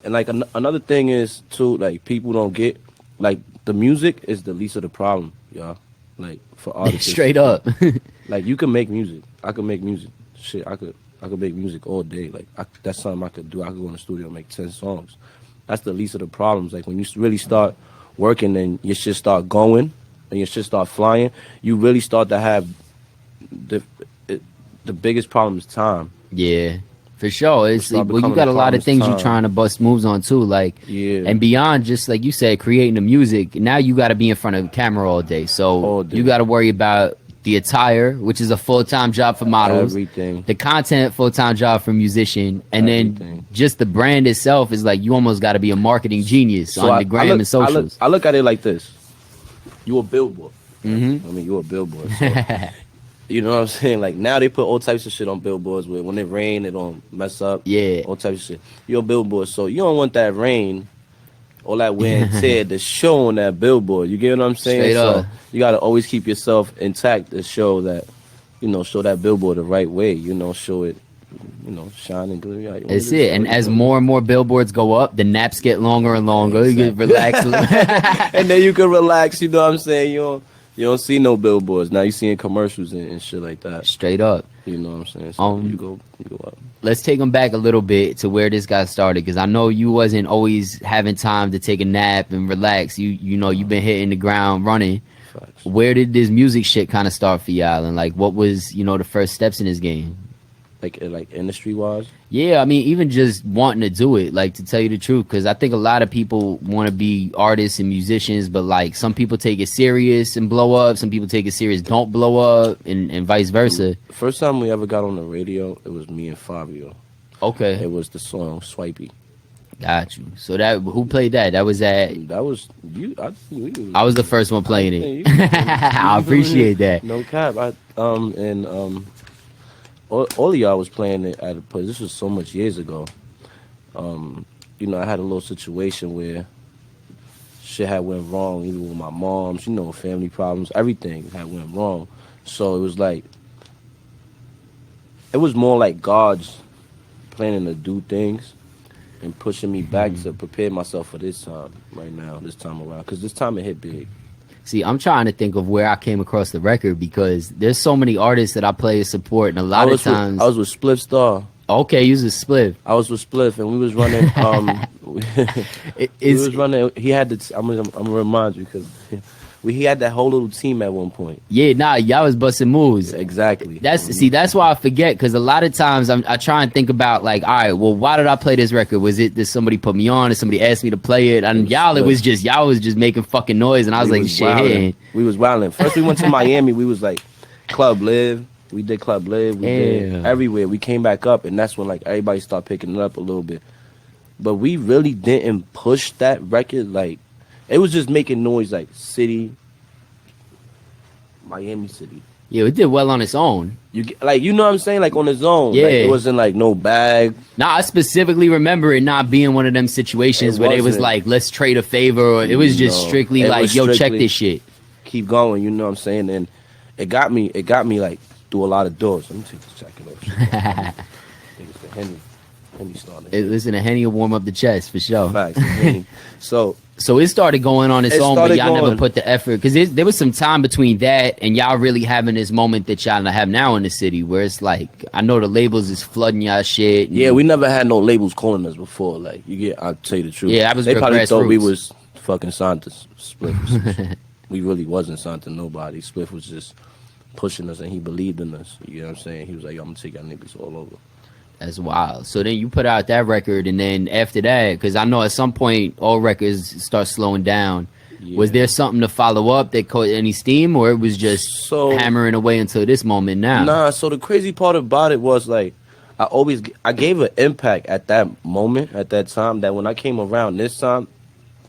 And like another thing is too, like people don't get, like the music is the least of the problem, y'all. Like for artists, Straight up. like you can make music. I could make music. Shit, I could make music all day. Like that's something I could do. I could go in the studio and make 10 songs. That's the least of the problems. Like when you really start working and your shit start going and your shit start flying, you really start to have the biggest problem is time. Yeah, for sure. It's Start well, you becoming got a the lot problem of is things you're time. trying to bust moves on too, like Yeah. and beyond just like you said, creating the music. Now you got to be in front of the camera all day, so All day. you got to worry about the attire, which is a full-time job for models. Everything. The content, full-time job for musician, and then Everything. just the brand itself is like you almost got to be a marketing genius on the gram and socials. I look at it like this. You a billboard. Mm-hmm. I mean, you a billboard. So, you know what I'm saying? Like now they put all types of shit on billboards where when it rain, it don't mess up. Yeah. All types of shit. You're a billboard, so you don't want that rain, all that wear and tear to show on that billboard. You get what I'm saying? Straight so up. you gotta always keep yourself intact to show that, show that billboard the right way. Show it, shine and glitter. That's it. And as more and more billboards go up, the naps get longer and longer. Exactly. You can relax a little. And then you can relax. You know what I'm saying? You don't see no billboards now. You seeing commercials and shit like that. Straight up. You know what I'm saying? So you go up. Let's take them back a little bit to where this got started, because I know you wasn't always having time to take a nap and relax. You've been hitting the ground running. Facts. Where did this music shit kind of start for y'all, and like what was the first steps in this game? Like industry wise. Yeah, I mean, even just wanting to do it, like, to tell you the truth, because I think a lot of people want to be artists and musicians, but like some people take it serious and blow up, some people take it serious, don't blow up, and vice versa. First time we ever got on the radio, it was me and Fabio. Okay, It was the song Swipey. got you. So who played that? That was That was you. I was the first one playing it. You- I appreciate that. No cap. All of y'all was playing it at a place. This was so much years ago. I had a little situation where shit had went wrong, even with my mom's, family problems, everything had went wrong. So it was more like God's planning to do things and pushing me back to prepare myself for this time this time around. Because this time it hit big. See, I'm trying to think of where I came across the record, because there's so many artists that I play and support, and a lot of times... I was with Spliff Star. Okay, you was a Spliff. I was with Spliff, and we was running. We was running. He had the. I'm gonna remind you because he had that whole little team at one point. Yeah, nah, y'all was busting moves. Exactly. That's why I forget, because a lot of times I try and think about, like, all right, well, why did I play this record? Was it that somebody put me on, or somebody asked me to play it? And y'all was just making fucking noise, and I was like, shit, hey. We was wilding. First we went to Miami. We was like Club Live. We did Club Live. We did everywhere. We came back up, and that's when like everybody started picking it up a little bit. But we really didn't push that record. Like, it was just making noise, like Miami City. Yeah, it did well on its own. You know what I'm saying? Like on its own. Yeah. Like, it wasn't like no bag. Nah, I specifically remember it not being one of them situations where they was like, let's trade a favor, or it was just strictly like, yo, check this shit. Keep going, you know what I'm saying? And it got me like through a lot of doors. Let me take this jacket off. I think it's the Henny started. Listen, to Henny will warm up the chest for sure. Facts. Henny. So it started going on its own, but y'all never put the effort, because there was some time between that and y'all really having this moment that y'all have now in the city, where it's like, I know the labels is flooding y'all shit. Yeah, we never had no labels calling us before. Like, I'll tell you the truth. Yeah, I was. They probably thought we was fucking signed to Spliff. We really wasn't signed to nobody. Spliff was just pushing us, and he believed in us. You know what I'm saying? He was like, I'm gonna take y'all niggas all over. That's wild. So then you put out that record, and then after that, because I know at some point all records start slowing down. Yeah. Was there something to follow up that caught any steam, or it was just hammering away until this moment now? Nah, so the crazy part about it was like, I gave an impact at that moment, at that time, that when I came around this time,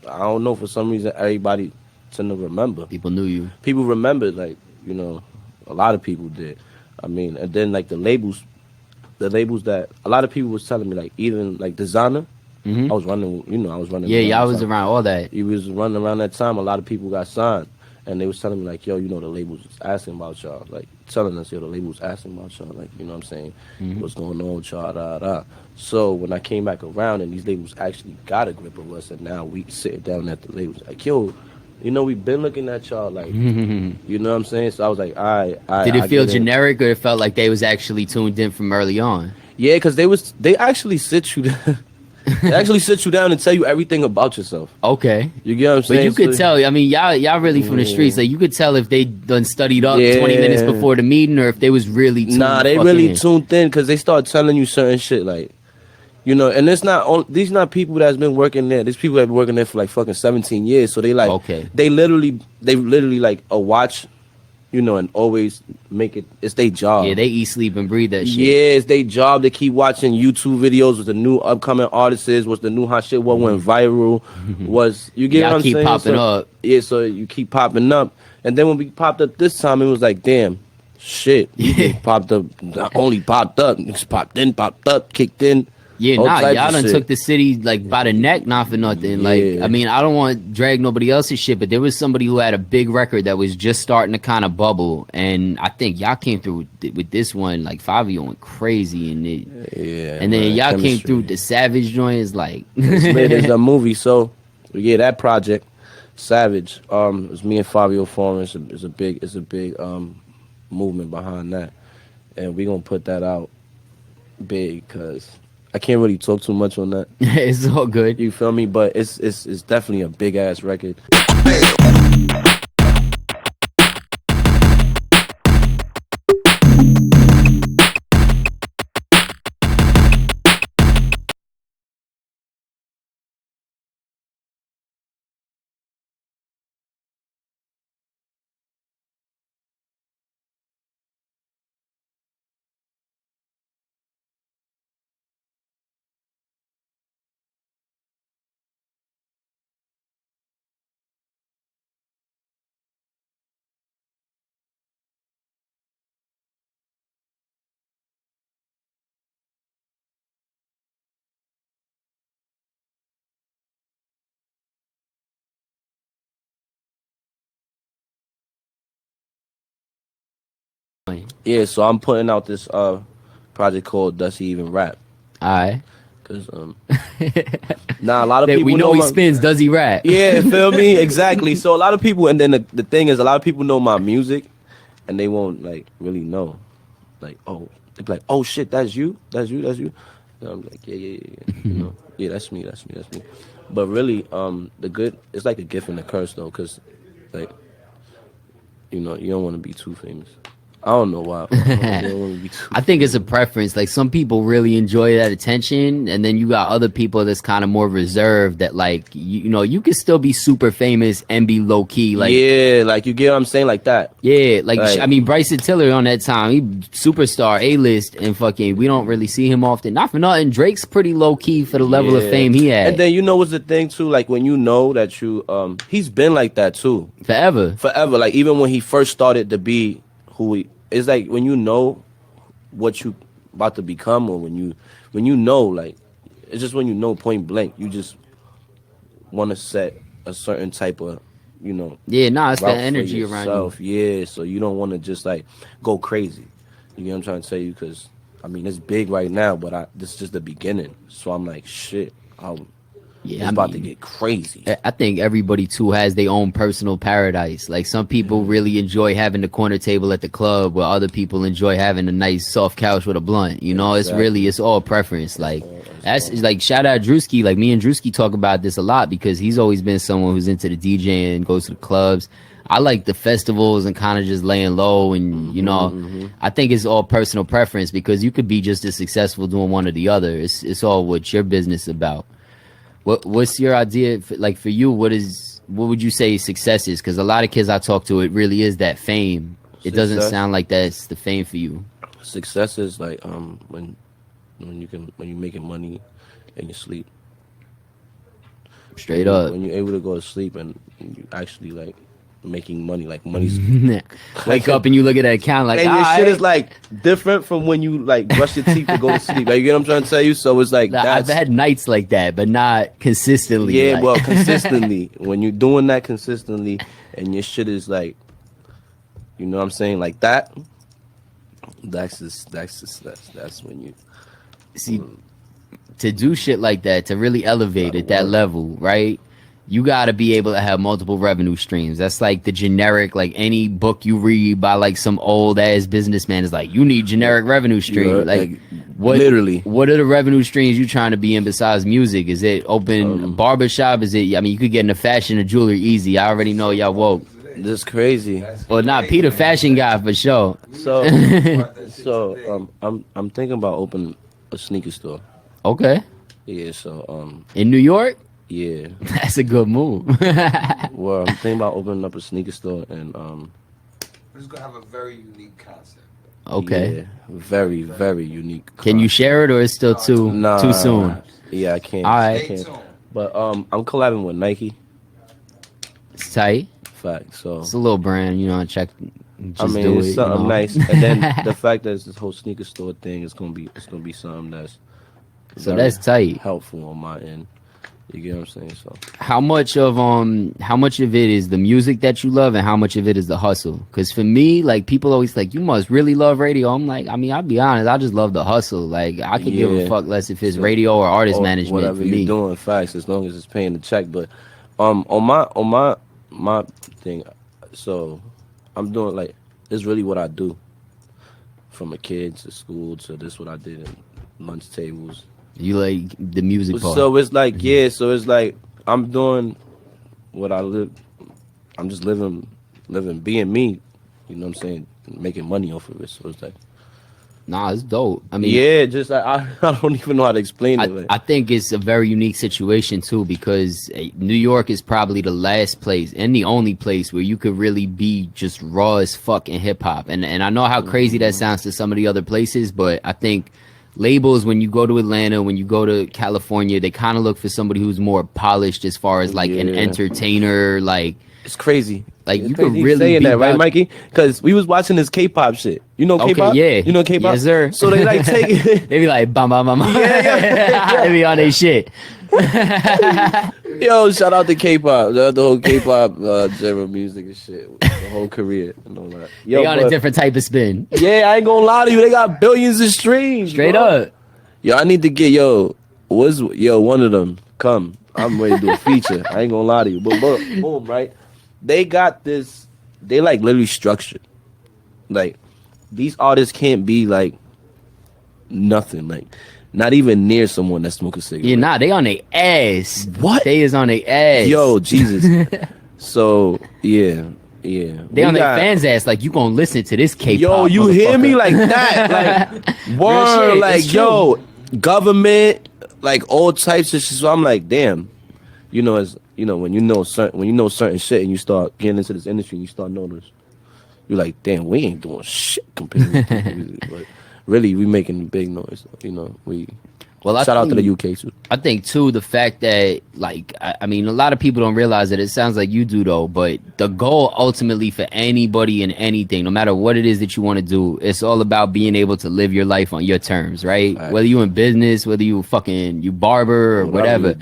I don't know, for some reason everybody tend to remember. People knew you. People remembered, like, a lot of people did. I mean, and then like the labels that a lot of people was telling me, like, even like Designer, I was running. Yeah, y'all was around all that. He was running around that time. A lot of people got signed, and they was telling me like, yo, you know, the labels was asking about y'all, like telling us, yo, the labels asking about y'all, like, you know what I'm saying, what's going on with y'all, So when I came back around and these labels actually got a grip of us, and now we sitting down at the labels like, yo, you know, we've been looking at y'all, like, you know what I'm saying? So I was like, all right. Did it feel generic, or it felt like they was actually tuned in from early on? Yeah, because they actually sit you down. They actually sit you down and tell you everything about yourself. Okay. You get what I'm saying? But you could tell, I mean, y'all really from the streets. Like, you could tell if they done studied up 20 minutes before the meeting, or if they was really tuned they really tuned in, because they start telling you certain shit, like, you know, and these not people that's been working there. These people that been working there for like fucking 17 years. So they like, okay. They literally like a watch, you know, and always make it. It's their job. Yeah, they eat, sleep, and breathe that shit. Yeah, it's their job. They keep watching YouTube videos with the new upcoming artists. What's the new hot shit? What went viral? Was you get what I'm saying? Keep popping up. Yeah, so you keep popping up, and then when we popped up this time, it was like, damn, shit. We popped up. Not only popped up, it's popped in, popped up, kicked in. Yeah, y'all done took the city like by the neck, not for nothing. Yeah. Like, I mean, I don't want to drag nobody else's shit, but there was somebody who had a big record that was just starting to kind of bubble, and I think y'all came through with this one. Like, Fabio went crazy, and and then y'all came through with the Savage joint. Is like, it's a movie. So yeah, that project, Savage. It was me and Fabio forming. It's a big movement behind that, and we gonna put that out big, because I can't really talk too much on that. It's all good. You feel me? But it's definitely a big ass record. Yeah, so I'm putting out this project called Does He Even Rap? Alright. Cause a lot of people we know he spins. Does he rap? Yeah, feel me? Exactly. So a lot of people, and then the thing is, a lot of people know my music, and they won't like really know, like, oh, they be like, oh shit, that's you. And I'm like, yeah. You know, yeah, that's me. But really, it's like a gift and a curse though, cause like, you know, you don't want to be too famous. I don't know why. I think it's a preference. Like, some people really enjoy that attention, and then you got other people that's kind of more reserved. That like, you know, you can still be super famous and be low key. Like, yeah, like, you get what I'm saying, like that. Yeah, like I mean, Bryson Tiller on that time, he superstar, A-list, and fucking we don't really see him often. Not for nothing, Drake's pretty low key for the level of fame he had. And then you know what's the thing too? Like, when you know that you he's been like that too. Forever. Like, even when he first started to be who he. It's like when you know what you about to become, or when you know, like, it's just when you know point blank, you just want to set a certain type of, you know. Yeah, it's that energy around you. Yeah, so you don't want to just like go crazy. You know what I'm trying to tell you? Because I mean, it's big right now, but this is just the beginning. So I'm like, shit, it's about to get crazy. I think everybody too has their own personal paradise. Like, some people really enjoy having the corner table at the club, while other people enjoy having a nice soft couch with a blunt. You know, exactly. It's all preference. Like, that's like, shout out Drewski. Like, me and Drewski talk about this a lot, because he's always been someone who's into the DJing and goes to the clubs. I like the festivals and kind of just laying low, and you know, I think it's all personal preference, because you could be just as successful doing one or the other. It's all what your business about. What's your idea, like, for you? What would you say success is? Because a lot of kids I talk to, it really is that fame. It doesn't sound like that's the fame for you. Success is like when you're making money in your sleep. Straight up. When you're able to go to sleep and you actually like making money. Like money's wake up and you look at that account like, and your shit is like different from when you like brush your teeth to go to sleep. Like, you get what I'm trying to tell you? So it's like I've had nights like that, but not consistently. Yeah, like. well, consistently. When you're doing that consistently, and your shit is like, you know what I'm saying, like that. That's when you see. To do shit like that, to really elevate at that level, right? You got to be able to have multiple revenue streams. That's like the generic, like any book you read by like some old ass businessman is like, you need generic revenue stream. Like what? Literally, what are the revenue streams you trying to be in besides music? Is it open barbershop? Is it? I mean, you could get into fashion or jewelry easy. I already know y'all woke. This crazy. Well, not Peter, fashion guy for sure. So, I'm thinking about opening a sneaker store. Okay. Yeah. So in New York. Yeah. That's a good move. Well, I'm thinking about opening up a sneaker store and It's gonna have a very unique concept. Okay. Yeah, very, very unique. Can you share it or it's still too soon? Yeah, I can't. All right. I can't. But I'm collabing with Nike. It's tight. Fact. So it's a little brand, you know. Check. Just do it's something nice, and then the fact that it's this whole sneaker store thing is gonna be something that's that's tight, helpful on my end. You get what I'm saying? So how much of it is the music that you love, and how much of it is the hustle? Because for me, like people always like, you must really love radio. I'm like, I mean, I'll be honest, I just love the hustle. Like I could give a fuck less if it's radio or artist management. Whatever for you're me. doing, facts, as long as it's paying the check. But on my thing, so I'm doing like it's really what I do. From a kid to school to this, what I did in lunch tables. You like the music part. So it's like, yeah, so it's like I'm doing what I live. I'm just living, being me. You know what I'm saying? Making money off of it. So it's like, nah, it's dope. I mean, yeah, just I don't even know how to explain it. Like. I think it's a very unique situation too, because New York is probably the last place and the only place where you could really be just raw as fuck in hip hop. And I know how crazy that sounds to some of the other places, but I think labels, when you go to Atlanta, when you go to California, they kind of look for somebody who's more polished as far as like an entertainer. Like it's crazy. Like it's you crazy could really saying be that, right, Mikey? Because we was watching this K-pop shit. You know K-pop? Okay, yeah. You know K-pop? Yes, sir. So they like take it. They be like, bam, bam, bam. Yeah. They be on their shit. Yo, shout out to K-pop. The whole K-pop genre music and shit. The whole career and all that. Yo, they on a different type of spin. Yeah, I ain't gonna lie to you. They got billions of streams. Straight bro. up. Yo, I need to get one of them. Come. I'm ready to do a feature. I ain't gonna lie to you. But boom, right? They got this. They like literally structured. Like these artists can't be like nothing. Like not even near someone that smoke a cigarette. Yeah, nah, they on their ass. What? They is on their ass. Yo, Jesus. So yeah. They on their fans' ass. Like you gonna listen to this K-pop? Yo, you hear me like that? Like word. Shit, like yo, government. Like all types of shit. So I'm like, damn. You know, as you know, when you know certain shit and you start getting into this industry and you start noticing, you're like, damn, we ain't doing shit compared to music. But really, we making big noise. You know, shout out to the UK too. I think too the fact that like I mean a lot of people don't realize that. It sounds like you do though, but the goal ultimately for anybody in anything, no matter what it is that you want to do, it's all about being able to live your life on your terms, right? Whether you in business, whether you barber or whatever,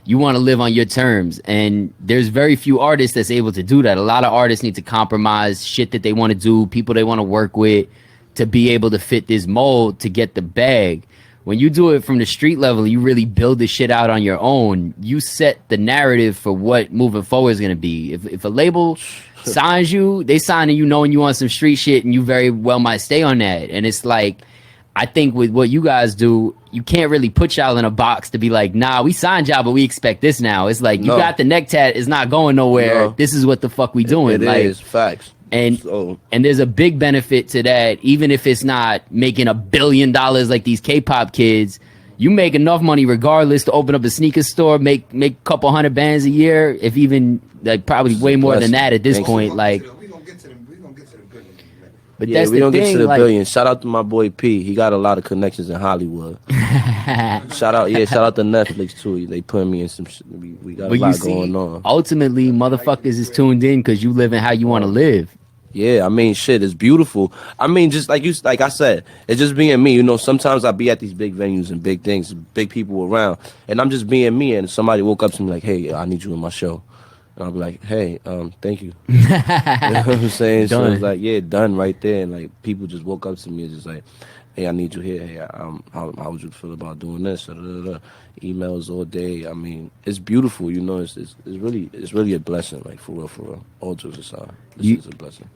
you want to live on your terms. And there's very few artists that's able to do that. A lot of artists need to compromise shit that they want to do, people they want to work with, to be able to fit this mold to get the bag. When you do it from the street level, you really build this shit out on your own. You set the narrative for what moving forward is going to be. If a label signs you, they signing you knowing you on some street shit, and you very well might stay on that. And it's like, I think with what you guys do, you can't really put y'all in a box to be like, nah, we signed y'all, but we expect this now. It's like, you got the neck tat, it's not going nowhere. No. This is what the fuck we doing. It is facts. And there's a big benefit to that, even if it's not making $1 billion like these K-pop kids. You make enough money regardless to open up a sneaker store, make a couple hundred bands a year, if even like probably way more than that at this point. Like, we gonna get to the good ones. But Yeah, that's we the don't thing, get to the like, billion. Shout out to my boy P. He got a lot of connections in Hollywood. Shout out to Netflix too. They put me in some shit. We got a but you lot see, going on. ultimately, motherfuckers is tuned in because you living how you want to live. Yeah, I mean, shit, it's beautiful. I mean, just like I said, it's just being me. You know, sometimes I be at these big venues and big things, big people around, and I'm just being me. And somebody woke up to me like, "Hey, I need you in my show," and I'll be like, "Hey, thank you." You know what I'm saying? So Done. it's like, yeah, done right there. And like people just woke up to me and just like, "Hey, I need you here. Hey, how would you feel about doing this?" Da, da, da, da. Emails all day. I mean, it's beautiful. You know, it's really a blessing. Like for real, for real. All jokes aside, this You- is a blessing.